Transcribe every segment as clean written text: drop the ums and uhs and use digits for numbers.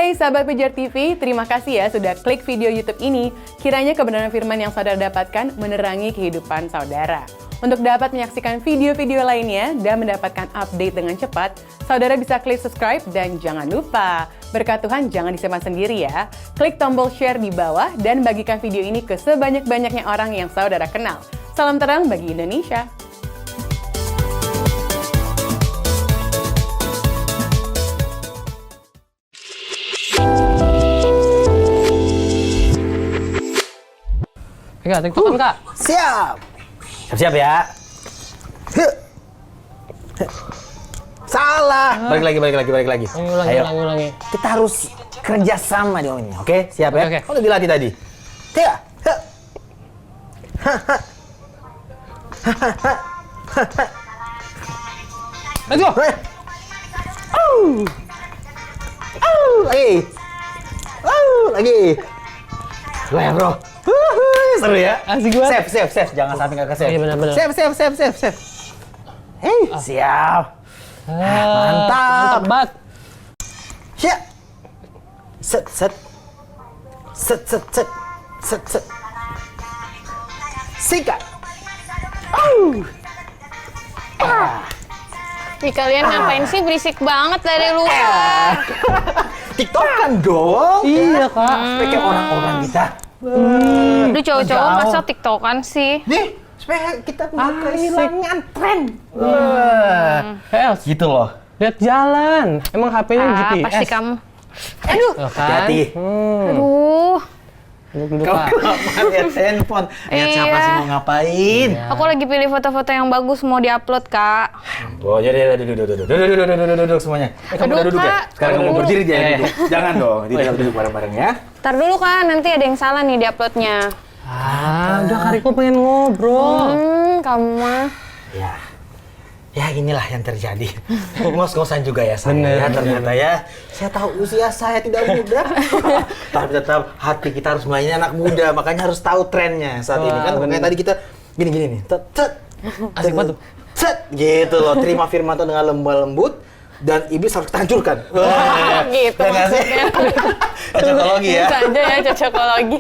Hai sahabat Pijar TV, terima kasih ya sudah klik video YouTube ini. Kiranya kebenaran firman yang saudara dapatkan menerangi kehidupan saudara. Untuk dapat menyaksikan video-video lainnya dan mendapatkan update dengan cepat, saudara bisa klik subscribe dan jangan lupa, berkat Tuhan jangan disimpan sendiri ya. Klik tombol share di bawah dan bagikan video ini ke sebanyak-banyaknya orang yang saudara kenal. Salam terang bagi Indonesia. Kak, TikTokan Kak. Siap. Siap-siap ya. Salah. Balik lagi. Ulangi. Kita harus kerja sama di ini. Oke, siap ya? Oke. Udah dilatih tadi. Tiga. Let's go. Lagi. Gue ya, bro. Seru ya? Asik banget. Save. Jangan sampai nggak ke-save. Iya, benar. Save. Hei, siap. Mantap banget. Siap. Set. Sikat. Ih, kalian ngapain sih berisik banget dari luar? TikTokan dong. Iya, Kak. Kayak orang-orang kita. Aduh, cowok-cowok masa tiktokan sih? Nih, supaya kita bisa kehilangan tren. Els, Gitu loh. lihat jalan. Emang HP-nya GPS? Pasti kamu. Aduh, Tuh kan? Hati-hati. aduh. Duduk, Kau Kak. kenapa lihat handphone? Lihat siapa Iya. sih mau ngapain? Aku lagi pilih foto-foto yang bagus mau diupload, Kak. Oh, jadi duduk semuanya. Kamu Aduh, udah duduk ya? Kak. Sekarang kamu Aduh. berdiri dia Iya. duduk. Jangan dong, tidak duduk bareng-bareng ya. Ntar dulu, Kak, nanti ada yang salah nih diuploadnya. Udah Kariko pengen ngobrol. Kamu mah. Ya inilah yang terjadi. Ngos-ngosan juga ya saya. Bener, Ya, ternyata ya. Saya tahu usia saya tidak muda. Tapi tetap hati kita harus melayani anak muda. Makanya harus tahu trennya saat ini kan. Makanya tadi kita gini nih. Asik banget tuh. Cet, gitu loh. Terima firman Tuhan dengan lembut dan iblis harus kita hancurkan. Gitu Ya nggak sih? maksudnya. Cocokologi ya. Bisa aja ya cocokologi.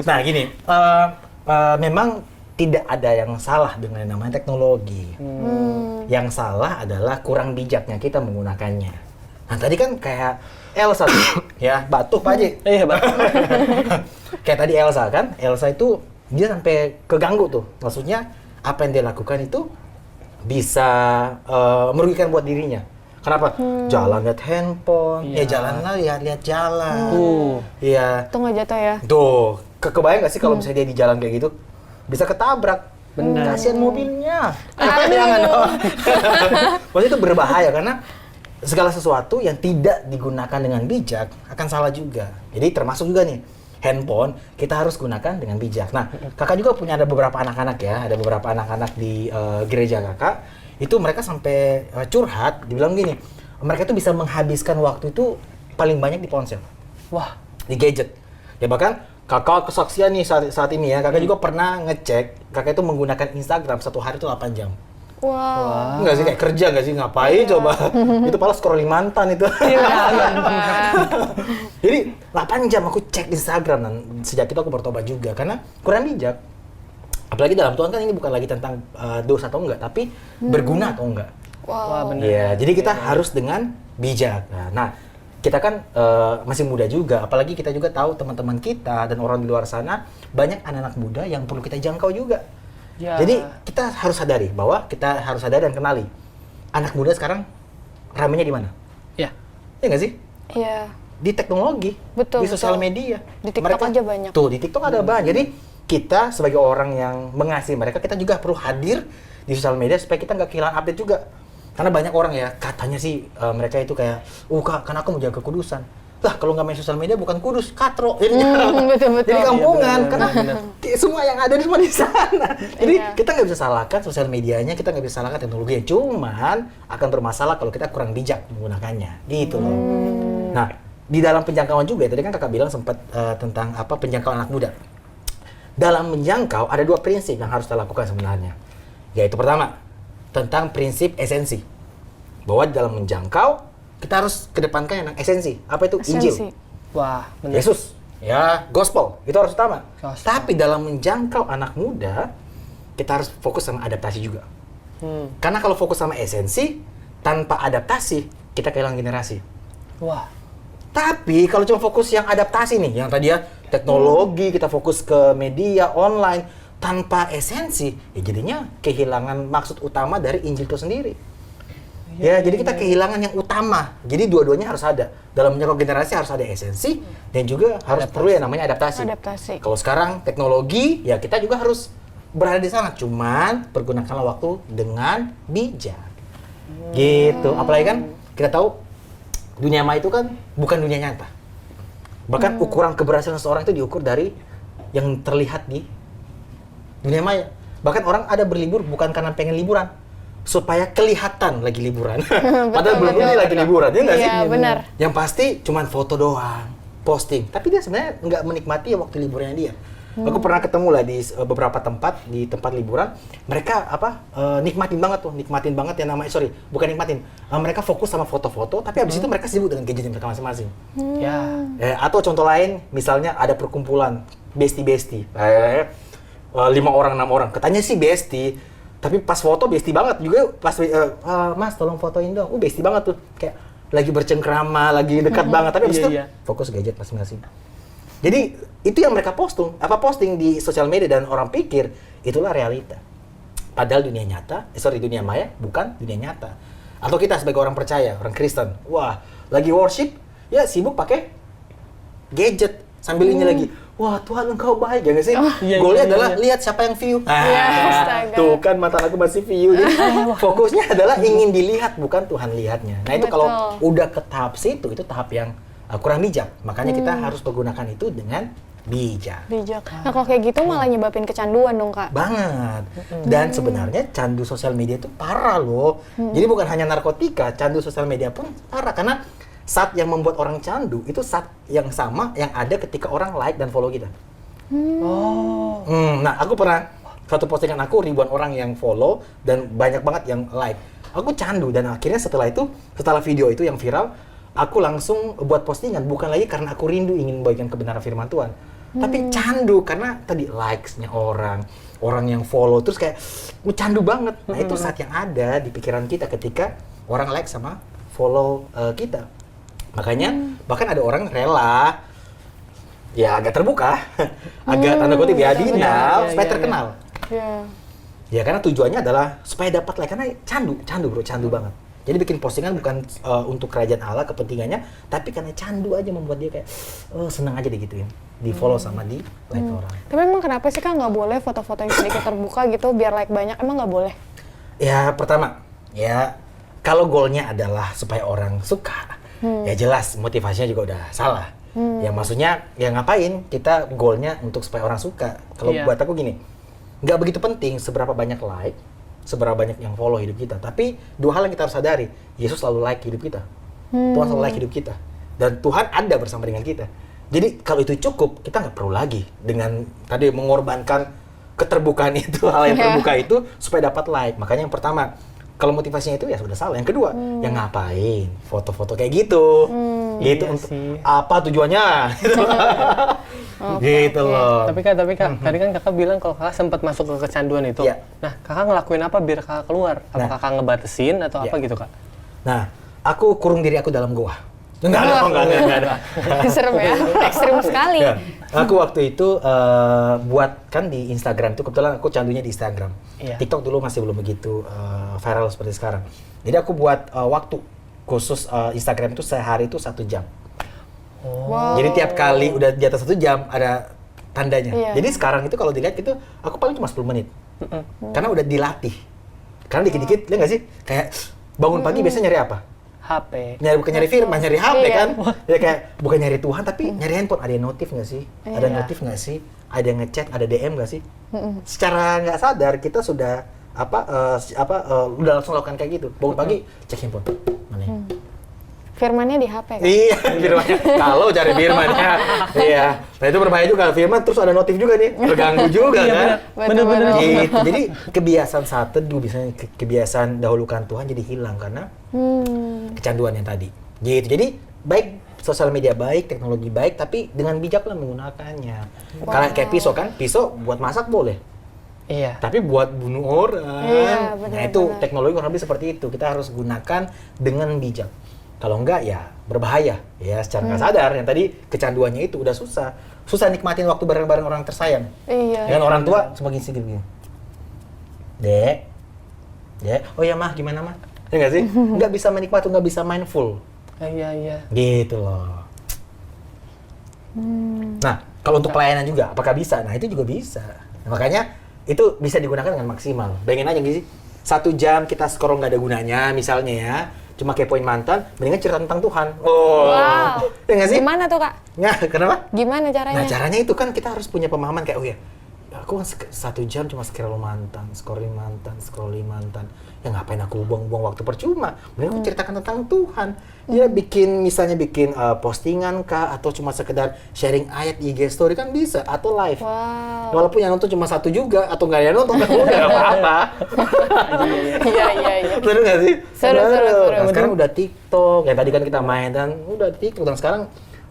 Nah gini, memang tidak ada yang salah dengan yang namanya teknologi. Yang salah adalah kurang bijaknya kita menggunakannya. Nah tadi kan kayak Elsa tuh, ya batuk Pak Haji. Iya, Bapak. Kayak tadi Elsa kan, Elsa itu dia sampai keganggu tuh. Maksudnya apa yang dia lakukan itu bisa merugikan buat dirinya. Kenapa? Jalan lihat handphone, jalanlah lihat jalan. Iya. Tuh nggak jatuh ya? Tuh, kebayang nggak sih kalau misalnya dia di jalan kayak gitu? Bisa ketabrak. Bener. Kasihan mobilnya. Aduh. Jangan dong. Maksudnya itu berbahaya karena segala sesuatu yang tidak digunakan dengan bijak akan salah juga. Jadi termasuk juga nih, handphone kita harus gunakan dengan bijak. Nah, kakak juga punya ada beberapa anak-anak ya, ada beberapa anak-anak di gereja kakak. Itu mereka sampai curhat, dibilang gini, mereka tuh bisa menghabiskan waktu itu paling banyak di ponsel. Wah, Di gadget. Ya bahkan kakak kesaksian nih saat ini ya, kakak juga pernah ngecek, kakak itu menggunakan Instagram satu hari itu 8 jam. Wow. Enggak sih, kayak kerja nggak sih, ngapain coba? Itu malah scrolling mantan itu. Jadi 8 jam aku cek Instagram dan sejak itu aku bertobat juga karena kurang bijak. Apalagi dalam Tuhan kan ini bukan lagi tentang dosa atau enggak, tapi berguna atau enggak. wah bener. Iya, jadi kita harus dengan bijak. Nah, kita kan masih muda juga, apalagi kita juga tahu teman-teman kita dan orang di luar sana banyak anak-anak muda yang perlu kita jangkau juga. Ya. Jadi kita harus sadari bahwa kita harus sadar dan kenali anak muda sekarang ramenya di mana? Ya. Iya nggak sih? Iya. Di teknologi, Betul, di sosial betul. media. Di TikTok aja banyak. Tuh, di TikTok ada banyak. Jadi kita sebagai orang yang mengasihi mereka, kita juga perlu hadir di sosial media supaya kita nggak kehilangan update juga. Karena banyak orang ya, katanya sih mereka itu kayak, Kak, kan aku mau jaga kekudusan. Lah, kalau nggak main sosial media bukan kudus, katro. Jadi, betul. jadi kampungan, Iya, karena benar. semua yang ada semua di sana. Jadi Iya. kita nggak bisa salahkan sosial medianya, kita nggak bisa salahkan teknologi. Cuman akan bermasalah kalau kita kurang bijak menggunakannya. Gitu loh. Nah, di dalam penjangkauan juga, tadi kan kakak bilang sempat tentang apa penjangkauan anak muda. Dalam menjangkau ada 2 prinsip yang harus kita lakukan sebenarnya. Yaitu pertama, tentang prinsip esensi. Bahwa dalam menjangkau, kita harus kedepankan yang esensi. Apa itu? Injil. Esensi. Wah, bener. Yesus. Ya, gospel. Itu harus utama. Gospel. Tapi dalam menjangkau anak muda, kita harus fokus sama adaptasi juga. Karena kalau fokus sama esensi, tanpa adaptasi, kita kehilangan generasi. Wah, Tapi kalau cuma fokus yang adaptasi nih, yang tadi ya teknologi, kita fokus ke media online tanpa esensi, ya jadinya kehilangan maksud utama dari Injil itu sendiri. Ya, jadi kita kehilangan yang utama. Jadi dua-duanya harus ada. Dalam menjangkau generasi harus ada esensi dan juga harus perlu yang namanya adaptasi. Adaptasi. Kalau sekarang teknologi, ya kita juga harus berada di sana. Cuman pergunakanlah waktu dengan bijak. Gitu. Apalagi kan kita tahu dunia maya itu kan bukan dunia nyata. Bahkan ukuran keberhasilan seseorang itu diukur dari yang terlihat di dunia maya. Bahkan orang ada berlibur bukan karena pengen liburan, supaya kelihatan lagi liburan. Padahal belum betul. ini lagi liburan, ya nggak sih? Iya, benar. Yang pasti cuman foto doang, posting. Tapi dia sebenarnya nggak menikmati waktu liburnya dia. Aku pernah ketemu lah di beberapa tempat, di tempat liburan, mereka nikmatin banget yang namanya, bukan nikmatin. Mereka fokus sama foto-foto, tapi habis itu mereka sibuk dengan gadget mereka masing-masing. ya. Atau contoh lain, misalnya ada perkumpulan bestie-bestie. 5 orang, 6 orang. Katanya sih bestie, tapi pas foto bestie banget. Juga pas, Mas tolong fotoin dong. Bestie banget tuh. Kayak lagi bercengkrama, lagi dekat banget. Tapi habis Iya, itu iya. fokus gadget masing-masing. Jadi itu yang mereka posting di sosial media dan orang pikir itulah realita. Padahal dunia nyata, dunia maya bukan dunia nyata. Atau kita sebagai orang percaya, orang Kristen, wah lagi worship, ya sibuk pakai gadget sambil ini lagi. Wah Tuhan engkau baik, ya nggak sih? Iya, Goalnya iya, adalah iya. lihat siapa yang view. astaga. Tuh kan mata aku masih view. Jadi fokusnya adalah ingin dilihat, bukan Tuhan lihatnya. Nah itu kalau Betul. udah ke tahap situ, itu tahap yang kurang bijak. Makanya kita harus menggunakan itu dengan bijak. Bijak. Nah kalau kayak gitu malah nyebabin kecanduan dong Kak. Banget. Dan sebenarnya candu sosial media itu parah loh. Jadi bukan hanya narkotika, candu sosial media pun parah. Karena saat yang membuat orang candu, itu saat yang sama yang ada ketika orang like dan follow kita. Oh. Nah, aku pernah, satu postingan aku ribuan orang yang follow dan banyak banget yang like. Aku candu dan akhirnya setelah video itu yang viral, aku langsung buat postingan, bukan lagi karena aku rindu ingin membagikan kebenaran firman Tuhan. Tapi candu karena tadi likes-nya orang yang follow, terus kayak candu banget. Nah itu saat yang ada di pikiran kita ketika orang like sama follow kita. Makanya bahkan ada orang rela, ya agak terbuka, agak tanda kutip ya, denial, supaya iya, terkenal. Iya. Ya karena tujuannya adalah supaya dapat like, karena candu banget. Jadi bikin postingan bukan untuk kerajaan Allah kepentingannya, tapi karena candu aja membuat dia kayak senang aja digituin, di follow sama di like orang. Tapi emang kenapa sih Kak nggak boleh foto-foto yang sedikit terbuka gitu biar like banyak? Emang nggak boleh? Ya pertama, ya kalau goalnya adalah supaya orang suka, ya jelas motivasinya juga udah salah. Ya maksudnya ya ngapain kita goalnya untuk supaya orang suka? Kalau Iya. buat aku gini, nggak begitu penting seberapa banyak like, seberapa banyak yang follow hidup kita. Tapi dua hal yang kita harus sadari, Yesus selalu like hidup kita. Tuhan selalu like hidup kita. Dan Tuhan ada bersama dengan kita. Jadi kalau itu cukup, kita nggak perlu lagi dengan tadi mengorbankan keterbukaan itu, hal yang terbuka itu supaya dapat like. Makanya yang pertama, kalau motivasinya itu ya sudah salah. Yang kedua, yang ngapain foto-foto kayak gitu. Gitu Iya untuk sih. apa tujuannya? Gitu loh. Tapi kak, tadi kan kakak bilang kalau kakak sempat masuk ke kecanduan itu. Iya. Nah, kakak ngelakuin apa biar kakak keluar? Apa Nah. kakak ngebatasin atau apa Iya. gitu kak? Nah, aku kurung diri aku dalam goa. Enggak ada. Serem ya, ekstrim sekali. Ya, aku waktu itu buat kan di Instagram itu, kebetulan aku candunya di Instagram. Iya. TikTok dulu masih belum begitu viral seperti sekarang. Jadi aku buat waktu khusus Instagram itu sehari itu 1 jam. Wow. Jadi tiap kali udah di atas 1 jam ada tandanya. Iya. Jadi sekarang itu kalau dilihat itu aku paling cuma 10 menit. Karena udah dilatih. Karena dikit-dikit, lihat nggak sih? Kayak bangun pagi biasanya nyari apa? HP. Bukan nyari firman, nyari HP Iya. kan? Ya kayak bukan nyari Tuhan tapi nyari handphone. Ada yang notif nggak sih? Ada Iya. notif nggak sih? Ada yang ngechat, ada DM nggak sih? Secara nggak sadar kita sudah udah langsung lakukan kayak gitu. Bangun pagi cek handphone. Mana ya? Firmannya di HP kan? Iya, firmannya. Kalau cari firmannya. Iya. Nah itu berbahaya juga. Firman terus ada notif juga nih. Terganggu juga Iya, kan? bener-bener. Gitu. Jadi kebiasaan saat teduh, biasanya kebiasaan dahulukan Tuhan jadi hilang karena kecanduan yang tadi. Gitu. Jadi baik sosial media baik, teknologi baik, tapi dengan bijaklah menggunakannya. Kayak pisau kan, pisau buat masak boleh. Iya. Tapi buat bunuh orang, Iya, nah itu teknologi kurang lebih seperti itu. Kita harus gunakan dengan bijak. Kalau enggak ya berbahaya. Ya secara nggak sadar, yang tadi kecanduannya itu udah susah. Susah nikmatin waktu bareng-bareng orang tersayang. Iya. Dengan orang tua sebagai sini begini. Dek, oh ya mah gimana mah? Ya nggak sih? Nggak bisa menikmati, nggak bisa mindful. Iya. Gitu loh. Nah, kalau untuk pelayanan juga, apakah bisa? Nah, itu juga bisa. Nah, makanya itu bisa digunakan dengan maksimal. Bayangin aja gini sih, 1 jam kita scroll nggak ada gunanya, misalnya ya, cuma kepoin mantan, mendingan cerita tentang Tuhan. Oh, Wow. ya nggak sih? Gimana tuh, Kak? Nah, kenapa? Gimana caranya? Nah, caranya itu kan kita harus punya pemahaman kayak, oh ya, aku kan 1 jam cuma scroll mantan. Ya ngapain aku buang-buang waktu percuma? Mending aku ceritakan tentang Tuhan. Ya misalnya bikin postingan kah, atau cuma sekedar sharing ayat di IG story kan bisa, atau live. Wow. Walaupun yang nonton cuma 1 juga, atau nggak yang nonton, nggak apa-apa. Iya. Seru nggak sih? Seru. Nah, sekarang udah TikTok, ya tadi kan kita main dan udah TikTok, dan sekarang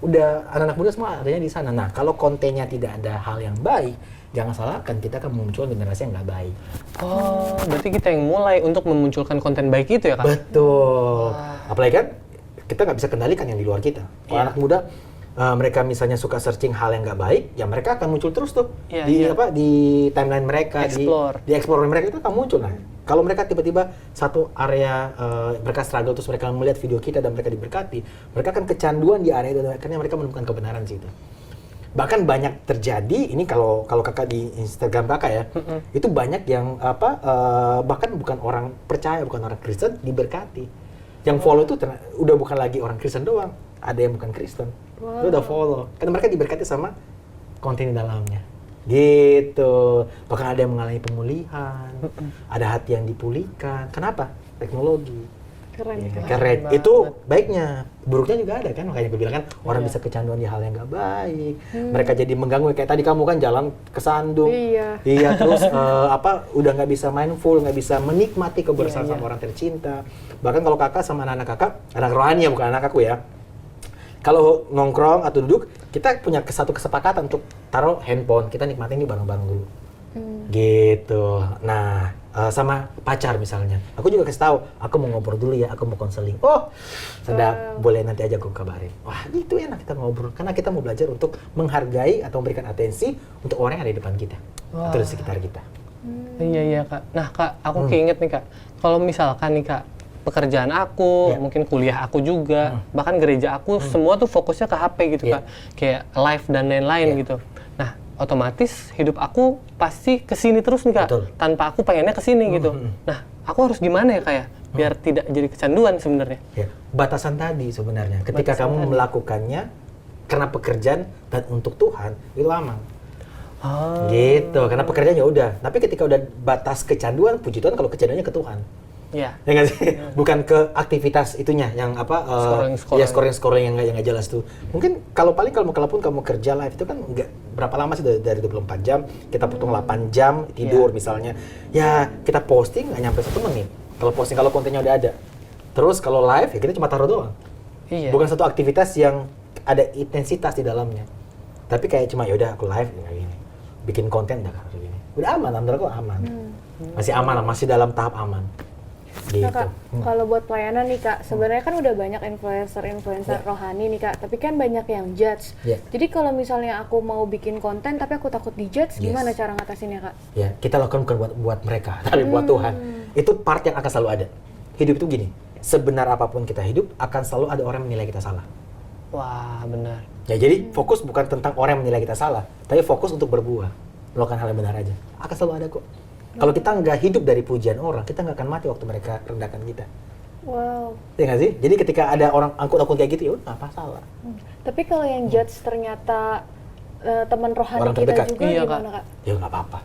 udah anak-anak muda semua adanya di sana. Nah, kalau kontennya tidak ada hal yang baik, jangan salahkan, kita akan muncul generasi yang nggak baik. Oh, berarti kita yang mulai untuk memunculkan konten baik itu ya, Kak? Betul. Apalagi kan kita nggak bisa kendalikan yang di luar kita. Kalau Iya. anak muda, mereka misalnya suka searching hal yang nggak baik, ya mereka akan muncul terus tuh Iya. di timeline mereka, Explore. di explore mereka itu akan muncul. Nah, kalau mereka tiba-tiba satu area mereka struggle, terus mereka melihat video kita dan mereka diberkati, mereka akan kecanduan di area itu dan akhirnya mereka menemukan kebenaran di situ. Bahkan banyak terjadi ini kalau kakak di Instagram kakak ya, itu banyak yang bahkan bukan orang percaya, bukan orang Kristen diberkati. Yang follow itu udah bukan lagi orang Kristen doang, ada yang bukan Kristen, itu udah follow. Karena mereka diberkati sama konten di dalamnya. Gitu. Bahkan ada yang mengalami pemulihan, ada hati yang dipulihkan. Kenapa? Teknologi. Keren. Itu baiknya. Buruknya juga ada kan, makanya gue bilang kan orang bisa kecanduan di hal yang nggak baik. Mereka jadi mengganggu, kayak tadi kamu kan jalan kesandung. Iya, terus udah nggak bisa mindful, nggak bisa menikmati kebersamaan sama orang tercinta. Bahkan kalau kakak sama anak-anak kakak, anak rohani ya, bukan anak aku ya. Kalau nongkrong atau duduk, kita punya satu kesepakatan untuk taruh handphone, kita nikmatin ini bareng-bareng dulu. Gitu. Nah, sama pacar misalnya, aku juga kasih tahu, aku mau ngobrol dulu ya, aku mau konseling. Oh, sedap, boleh nanti aja aku kabarin. Wah, itu enak kita ngobrol, karena kita mau belajar untuk menghargai atau memberikan atensi untuk orang yang ada di depan kita atau di sekitar kita. Iya, Kak. Nah, Kak, aku keinget nih, Kak. Kalau misalkan nih, Kak, pekerjaan aku, mungkin kuliah aku juga, bahkan gereja aku, semua tuh fokusnya ke HP gitu, Kak. Kayak live dan lain-lain gitu. Nah, otomatis hidup aku pasti kesini terus nih, Kak. Betul. Tanpa aku pengennya kesini gitu. Nah, aku harus gimana ya, Kak ya? Biar tidak jadi kecanduan sebenarnya. Ya, batasan tadi sebenarnya. Ketika Batasan kamu tadi. melakukannya karena pekerjaan dan untuk Tuhan, itu aman. Oh. Gitu, karena pekerjaan ya udah. Tapi ketika udah batas kecanduan, puji Tuhan kalau kecanduannya ke Tuhan. Ya. Ya nggak sih? Bukan ke aktivitas itunya yang Scrolling. ya scrolling yang nggak jelas tuh. Mungkin kalaupun kamu kerja live itu kan nggak berapa lama sih, dari 24 jam kita potong 8 jam tidur misalnya. Ya kita posting nggak nyampe 1 menit. Kalau posting, kalau kontennya udah ada. Terus kalau live ya kita cuma taruh doang. Iya. Bukan satu aktivitas yang ada intensitas di dalamnya. Tapi kayak cuma ya udah aku live kayak gini. Bikin konten udah kayak gini. Udah aman, menurut aku aman. Masih aman, masih dalam tahap aman. Gitu. Nah Kak, kalau buat pelayanan nih Kak, sebenarnya kan udah banyak influencer rohani nih Kak, tapi kan banyak yang judge. Jadi kalau misalnya aku mau bikin konten tapi aku takut dijudge, gimana cara ngatasinnya Kak? Ya, kita lakukan bukan buat mereka, tapi buat Tuhan. Itu part yang akan selalu ada. Hidup itu gini, sebenar apapun kita hidup, akan selalu ada orang yang menilai kita salah. Wah, benar. Ya, jadi fokus bukan tentang orang yang menilai kita salah, tapi fokus untuk berbuah, melakukan hal yang benar aja. Akan selalu ada kok. Kalau kita nggak hidup dari pujian orang, kita nggak akan mati waktu mereka rendahkan kita. Wow. Ya nggak sih? Jadi ketika ada orang angkut-angkut kayak gitu, ya udah nggak masalah. Tapi kalau yang judge ternyata teman rohani Orang kita terdekat. juga Iya, gimana Kak? Ya nggak apa-apa.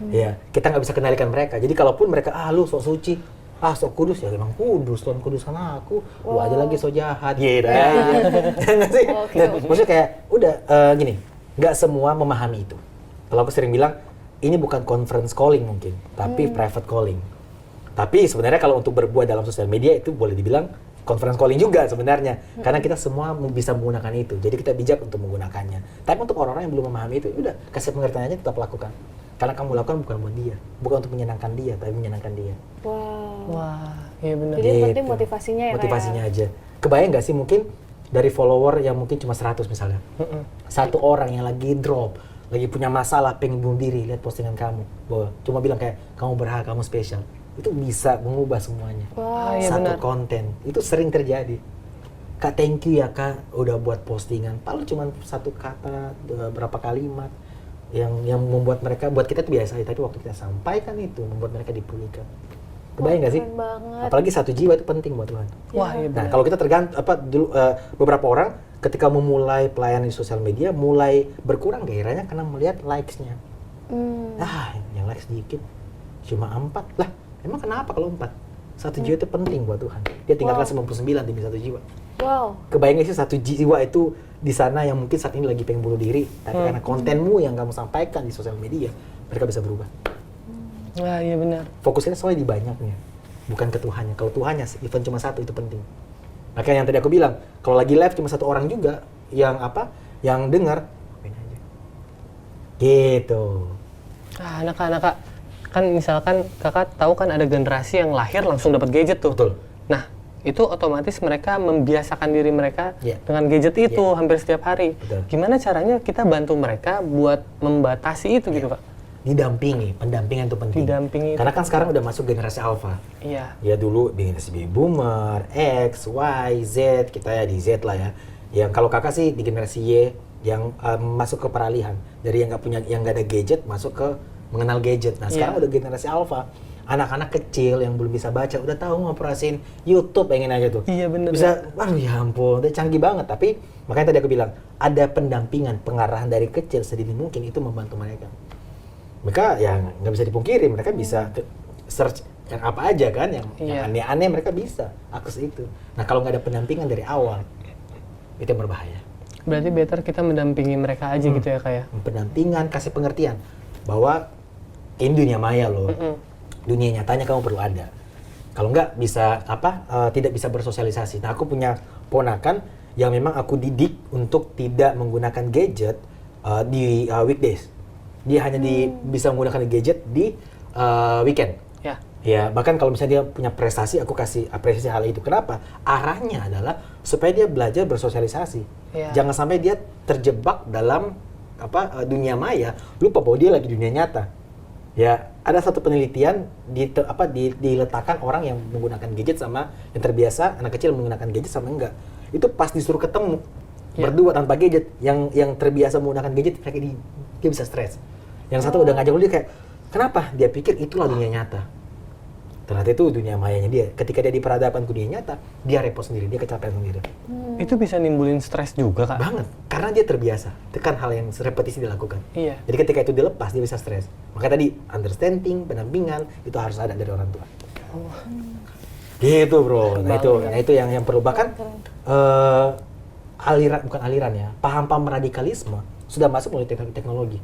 Ya, kita nggak bisa kendalikan mereka. Jadi kalaupun mereka, lu sok suci, sok kudus, ya memang kudus, Tuhan kudus sama aku. Lu aja lagi sok jahat. Gitu aja. Ya nggak sih? Dan maksudnya kayak, udah gini, nggak semua memahami itu. Kalau aku sering bilang, ini bukan conference calling mungkin, tapi private calling. Tapi sebenarnya kalau untuk berbuat dalam sosial media itu boleh dibilang conference calling juga sebenarnya. Karena kita semua bisa menggunakan itu. Jadi kita bijak untuk menggunakannya. Tapi untuk orang-orang yang belum memahami itu, udah kasih pengertian aja, tetap lakukan. Karena kamu lakukan bukan buat dia, bukan untuk menyenangkan dia, tapi menyenangkan dia. Wow. Wah, iya benar. Jadi yang Gitu. penting motivasinya ya, Kak, Motivasinya aja. Kebayang nggak sih mungkin dari follower yang mungkin cuma 100 misalnya. Satu orang yang lagi drop, lagi punya masalah, pengen bunuh diri, lihat postingan kamu. Bahwa cuma bilang kayak, kamu berhak, kamu spesial. Itu bisa mengubah semuanya. Ah, iya Satu benar. konten. Itu sering terjadi. Kak, thank you ya Kak, udah buat postingan. Paling cuma satu kata, berapa kalimat. Yang membuat mereka, buat kita itu biasa, tapi waktu kita sampaikan itu, membuat mereka dipulihkan. Kebayang nggak sih? Keren banget. Apalagi satu jiwa itu penting buat Tuhan. Wah, iya Nah, benar. kalau kita beberapa orang ketika memulai pelayanan di sosial media mulai berkurang gairahnya karena melihat likes-nya. Yang likes sedikit, cuma 4. Lah, emang kenapa kalau 4? Satu jiwa itu penting buat Tuhan. Dia tinggalkan 99 demi satu jiwa. Wow. Kebayang nggak sih satu jiwa itu di sana yang mungkin saat ini lagi pengen bunuh diri, tapi karena kontenmu yang kamu sampaikan di sosial media, mereka bisa berubah. Wah, iya benar. Fokusnya soalnya di banyaknya, bukan ke Tuhannya. Kalau Tuhannya, event cuma satu itu penting. Makanya yang tadi aku bilang, kalau lagi live cuma satu orang juga yang dengar, ngapain aja. Gitu. Anak-anak, Kak, kan misalkan kakak tahu kan ada generasi yang lahir langsung dapat gadget tuh. Betul. Nah, itu otomatis mereka membiasakan diri mereka Iya. dengan gadget itu hampir setiap hari. Betul. Gimana caranya kita bantu mereka buat membatasi itu gitu, Kak? Didampingi, pendampingan itu penting. Didampingi. Karena kan sekarang udah masuk generasi alpha. Iya. Ya dulu generasi baby boomer, X, Y, Z, kita ya di Z lah ya. Yang kalau kakak sih di generasi Y yang masuk ke peralihan dari yang nggak ada gadget masuk ke mengenal gadget. Nah sekarang udah generasi alpha, anak-anak kecil yang belum bisa baca udah tahu ngoperasin YouTube, pengen aja tuh. Iya, bener, Bisa, waduh ya ampun, udah canggih banget. Tapi makanya tadi aku bilang ada pendampingan, pengarahan dari kecil sedini mungkin itu membantu mereka. Mereka ya nggak bisa dipungkiri, mereka bisa search yang apa aja kan, yang aneh-aneh mereka bisa akses itu. Nah kalau nggak ada pendampingan dari awal, itu yang berbahaya. Berarti better kita mendampingi mereka aja gitu ya, Kak ya? Pendampingan, kasih pengertian bahwa ini dunia maya loh, dunia nyatanya kamu perlu ada. Kalau nggak bisa tidak bisa bersosialisasi. Nah aku punya ponakan yang memang aku didik untuk tidak menggunakan gadget di weekdays. Dia hanya bisa menggunakan gadget di weekend. Ya. Ya, bahkan kalau misalnya dia punya prestasi, aku kasih apresiasi hal itu. Kenapa? Arahnya adalah supaya dia belajar bersosialisasi. Ya. Jangan sampai dia terjebak dalam dunia maya, lupa bahwa dia lagi dunia nyata. Ya, ada satu penelitian diletakkan orang yang menggunakan gadget sama yang terbiasa anak kecil menggunakan gadget sama enggak. Itu pas disuruh ketemu berdua tanpa gadget, yang terbiasa menggunakan gadget dia bisa stres. Yang satu udah ngajak dia kayak, kenapa? Dia pikir itulah dunia nyata. Ternyata itu dunia mayanya dia. Ketika dia diperhadapkan ke dunia nyata, dia repot sendiri, dia kecapean sendiri. Itu bisa nimbulin stres juga, Kak? Banget, karena dia terbiasa. Itu kan hal yang repetisi dilakukan. Iya. Jadi ketika itu dilepas, dia bisa stres. Makanya tadi, understanding, pendampingan, itu harus ada dari orang tua. Gitu bro, nah itu yang perlu. Bahkan paham-paham radikalisme sudah masuk melalui teknologi.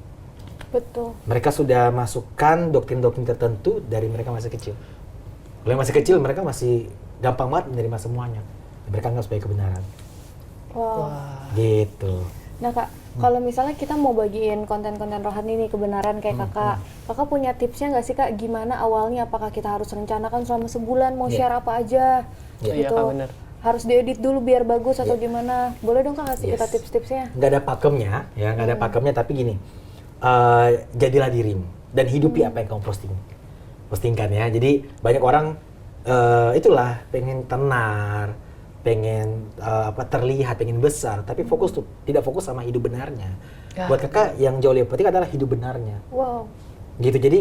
Betul. Mereka sudah masukkan doktrin-doktrin tertentu dari mereka masih kecil. Kalau yang masih kecil, mereka masih gampang banget menerima semuanya. Mereka anggap sebagai kebenaran. Wow. Gitu. Nah Kak, kalau misalnya kita mau bagiin konten-konten rohani nih, kebenaran kayak kakak punya tipsnya nggak sih Kak? Gimana awalnya? Apakah kita harus rencanakan selama sebulan mau share apa aja? Iya, Gitu. Kak, bener. Harus diedit dulu biar bagus atau gimana? Boleh dong Kak kasih kita tips-tipsnya? Nggak ada pakemnya, ya nggak ada pakemnya. Tapi gini, jadilah dirimu dan hidupi apa yang kamu postingkan ya. Jadi banyak orang itulah pengen tenar, pengen terlihat, pengen besar, tapi tidak fokus sama hidup benarnya. Ya. Buat kakak yang jauh lebih penting adalah hidup benarnya. Wow. Gitu, jadi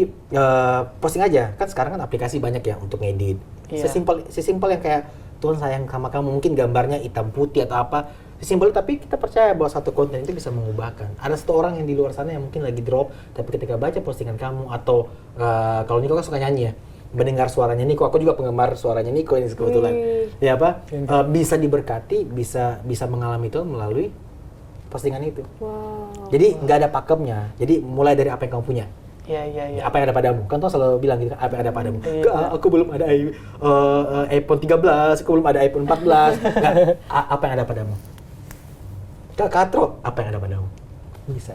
posting aja. Kan sekarang kan aplikasi banyak ya untuk ngedit. Iya. Sesimpel yang kayak Tuhan sayang sama kamu, mungkin gambarnya hitam putih atau apa. Sesimpel, tapi kita percaya bahwa satu konten itu bisa mengubahkan. Ada satu orang yang di luar sana yang mungkin lagi drop, tapi ketika baca postingan kamu atau kalau Niko kan suka nyanyi ya, mendengar suaranya Niko, aku juga penggemar suaranya Niko ini kebetulan. Ya bisa diberkati, bisa mengalami itu melalui postingan itu. Wow. Jadi nggak ada pakemnya. Jadi mulai dari apa yang kamu punya. Iya. Apa yang ada padamu? Kan tuh selalu bilang gitu, apa yang ada padamu? Kak, aku belum ada iPhone 13, aku belum ada iPhone 14. Nggak, apa yang ada padamu? Kak, Katro, apa yang ada padamu? Bisa.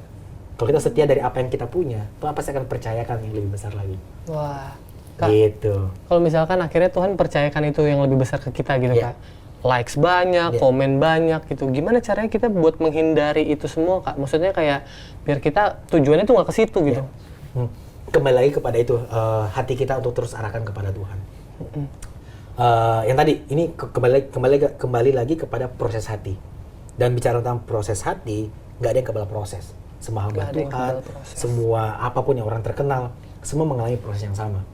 Kalau kita setia dari apa yang kita punya, Tuhan pasti akan percayakan yang lebih besar lagi. Wah. Kak, Gitu. kalau misalkan akhirnya Tuhan percayakan itu yang lebih besar ke kita gitu, Iya. Kak. Likes banyak, komen banyak gitu. Gimana caranya kita buat menghindari itu semua, Kak? Maksudnya kayak biar kita tujuannya tuh nggak ke situ gitu. Kembali lagi kepada itu, hati kita untuk terus arahkan kepada Tuhan. Yang tadi, ini kembali lagi kepada proses hati. Dan bicara tentang proses hati, nggak ada yang kebal proses. Semua hamba Tuhan, semua apapun yang orang terkenal, semua mengalami proses yang sama.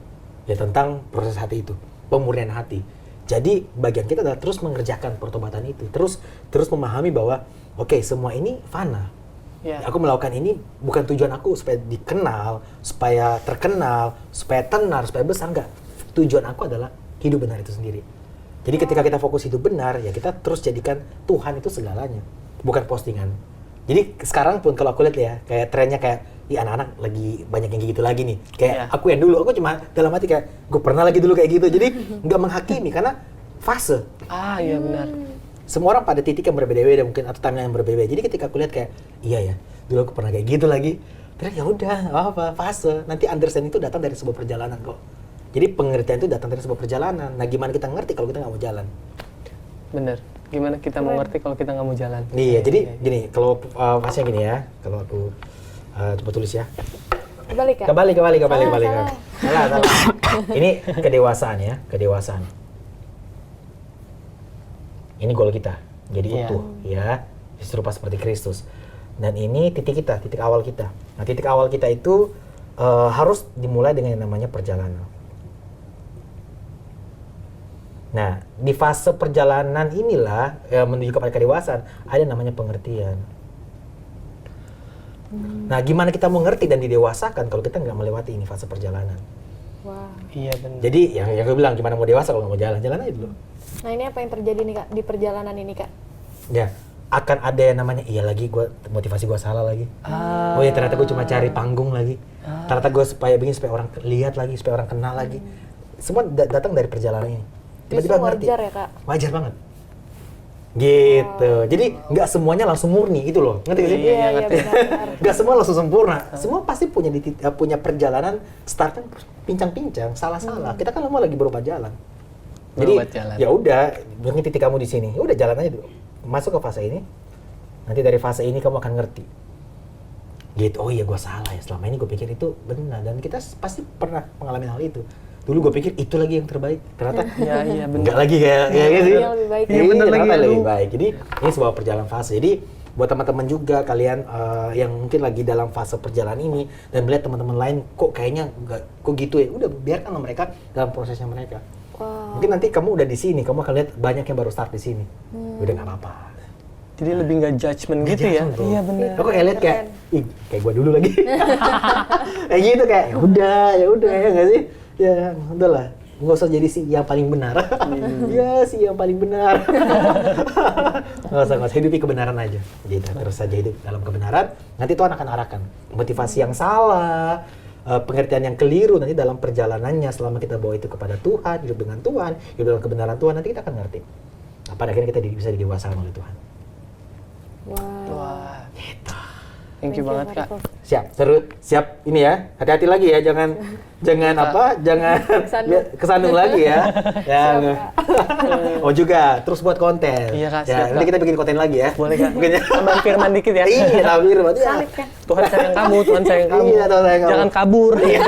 Ya tentang proses hati itu, pemurnian hati. Jadi bagian kita adalah terus mengerjakan pertobatan itu, terus memahami bahwa oke, semua ini fana. Yeah. Aku melakukan ini bukan tujuan aku supaya dikenal, supaya terkenal, supaya tenar, supaya besar, enggak. Tujuan aku adalah hidup benar itu sendiri. Jadi ketika kita fokus hidup benar, ya kita terus jadikan Tuhan itu segalanya, bukan postingan. Jadi sekarang pun kalau aku lihat ya, kayak trennya kayak, anak-anak lagi banyak yang gitu lagi nih. Kayak aku yang dulu, aku cuma dalam hati kayak, gue pernah lagi dulu kayak gitu. Jadi nggak menghakimi, karena fase. Iya benar. Semua orang pada titik yang berbeda-beda mungkin, atau timeline yang berbeda. Jadi ketika aku lihat kayak, iya ya, dulu aku pernah kayak gitu lagi. Terus ya udah, apa fase. Nanti understand itu datang dari sebuah perjalanan kok. Jadi pengertian itu datang dari sebuah perjalanan. Nah gimana kita ngerti kalau kita nggak mau jalan? Bener. Gimana kita mau ngerti kalau kita nggak mau jalan? Iya, jadi gini, kalau fasenya gini ya, kalau aku coba tulis ya. Kebalik, Kak. Kembali. Salah. Salah. Ini kedewasaan ya, kedewasaan. Ini goal kita, jadi utuh ya, serupa seperti Kristus. Dan ini titik kita, titik awal kita. Nah, titik awal kita itu harus dimulai dengan yang namanya perjalanan. Nah, di fase perjalanan inilah menuju kepada kedewasaan ada yang namanya pengertian. Nah, gimana kita mau ngerti dan didewasakan kalau kita nggak melewati ini fase perjalanan? Wah. Iya benar. Jadi yang gue bilang gimana mau dewasa kalau nggak mau jalan, jalan aja dulu. Nah, ini apa yang terjadi nih, Kak, di perjalanan ini, Kak? Ya, akan ada yang namanya motivasi gue salah lagi. Oh ya, ternyata gue cuma cari panggung lagi. Ternyata gue supaya orang lihat lagi, supaya orang kenal lagi. Semua datang dari perjalanan ini. Tiba-tiba ngerti. Wajar ya, Kak? Wajar banget. Gitu. Jadi nggak semuanya langsung murni gitu loh. Ngerti gak sih? Iya, benar. Nggak semua langsung sempurna. Semua pasti punya perjalanan startnya pincang-pincang, salah-salah. Kita kan lagi berubah jalan. Jadi ya udah, mungkin titik kamu di sini. Ya udah jalan aja dulu. Masuk ke fase ini. Nanti dari fase ini kamu akan ngerti. Gitu. Oh iya, gue salah ya. Selama ini gue pikir itu benar, dan kita pasti pernah mengalami hal itu. Dulu gue pikir itu lagi yang terbaik, ternyata Iya benar. enggak lagi kayak gitu. Yang lebih baik. Iya benar lagi lebih baik. Jadi ini sebuah perjalanan fase. Jadi buat teman-teman juga kalian yang mungkin lagi dalam fase perjalanan ini dan melihat teman-teman lain kok kayaknya enggak, kok gitu ya. Udah biarkan mereka dalam prosesnya mereka. Wow. Mungkin nanti kamu udah di sini, kamu akan lihat banyak yang baru start di sini. Udah nggak apa-apa. Jadi lebih nggak judgement gitu ya? Iya benar. Aku kayak lihat kayak, kayak gua dulu lagi. Kayak gitu kayak, ya udah ya nggak sih? Ya udahlah, nggak usah jadi si yang paling benar. Ya si yang paling benar. Nggak usah hidupi kebenaran aja. Gitu, terus saja hidup dalam kebenaran. Nanti Tuhan akan arahkan motivasi yang salah, pengertian yang keliru nanti dalam perjalanannya selama kita bawa itu kepada Tuhan, hidup dengan Tuhan, hidup dalam kebenaran Tuhan, nanti kita akan ngerti. Pada akhirnya kita bisa didewasakan oleh Tuhan. Wah. Thank you banget, Kak. Siap, seru, siap ini ya. Hati-hati lagi ya, jangan kesandung lagi ya. Oh juga, terus buat konten. Iya, Kak, Ya, siap, nanti Kak. kita bikin konten lagi ya. Boleh, Kak. Mungkin ya. Tambahan firman dikit ya. Iya, tambah firman. Ya. Salib, kan? Tuhan sayang kamu, Tuhan sayang kamu. Iya, Tuhan sayang kamu. Jangan kabur. Iya.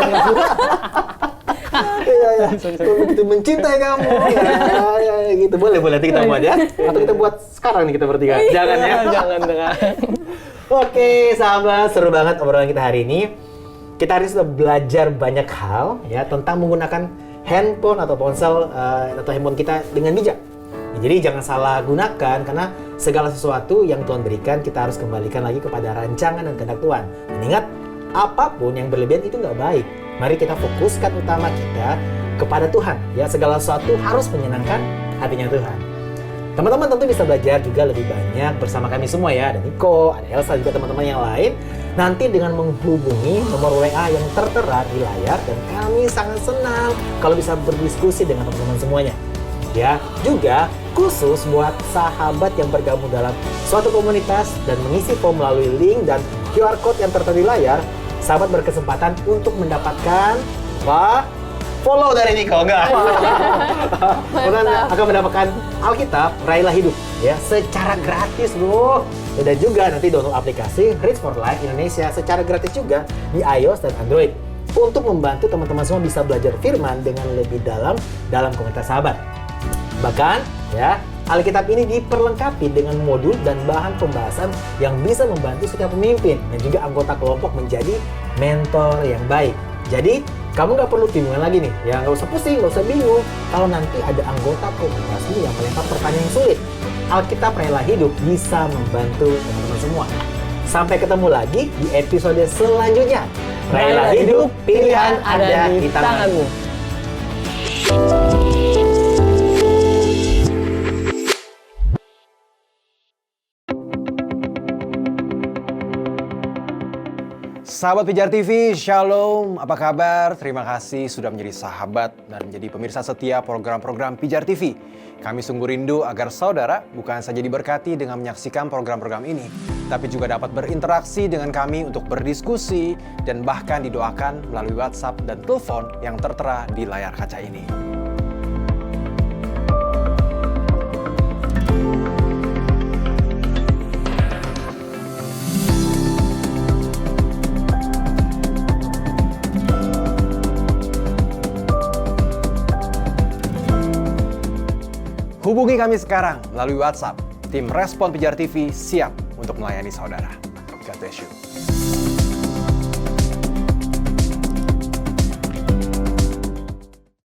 Tuhan begitu mencintai kamu. Ya, gitu. Boleh nanti kita buat ya. Atau kita buat sekarang nih kita bertiga. Jangan ya. Jangan. Oke, sahabat, seru banget obrolan kita hari ini. Kita hari ini sudah belajar banyak hal ya tentang menggunakan handphone atau ponsel atau handphone kita dengan bijak. Jadi jangan salah gunakan, karena segala sesuatu yang Tuhan berikan kita harus kembalikan lagi kepada rancangan dan kehendak Tuhan. Dan ingat, apapun yang berlebihan itu nggak baik. Mari kita fokuskan utama kita kepada Tuhan. Ya, segala sesuatu harus menyenangkan hatinya Tuhan. Teman-teman tentu bisa belajar juga lebih banyak bersama kami semua ya. Ada Niko, ada Elsa, juga teman-teman yang lain. Nanti dengan menghubungi nomor WA yang tertera di layar, dan kami sangat senang kalau bisa berdiskusi dengan teman-teman semuanya. Ya, juga khusus buat sahabat yang bergabung dalam suatu komunitas dan mengisi form melalui link dan QR code yang tertera di layar, sahabat berkesempatan untuk mendapatkan follow dari Niko, enggak? Bukan, akan mendapatkan Alkitab Raihlah Hidup ya secara gratis, bro. Dan juga nanti download aplikasi Reach for Life Indonesia secara gratis juga di iOS dan Android untuk membantu teman-teman semua bisa belajar firman dengan lebih dalam komunitas sahabat. Bahkan ya, Alkitab ini diperlengkapi dengan modul dan bahan pembahasan yang bisa membantu setiap pemimpin dan juga anggota kelompok menjadi mentor yang baik. Jadi, kamu nggak perlu kebingungan lagi nih. Ya, nggak usah pusing, nggak usah bingung. Kalau nanti ada anggota komunitasmu yang melempar pertanyaan yang sulit, Alkitab Raihlah Hidup bisa membantu teman-teman semua. Sampai ketemu lagi di episode selanjutnya. Raihlah Hidup, pilihan ada di tanganmu. Sahabat Pijar TV, Shalom, apa kabar? Terima kasih sudah menjadi sahabat dan menjadi pemirsa setia program-program Pijar TV. Kami sungguh rindu agar saudara bukan saja diberkati dengan menyaksikan program-program ini, tapi juga dapat berinteraksi dengan kami untuk berdiskusi dan bahkan didoakan melalui WhatsApp dan telepon yang tertera di layar kaca ini. Hubungi kami sekarang melalui WhatsApp. Tim Respon Pijar TV siap untuk melayani saudara. God bless you.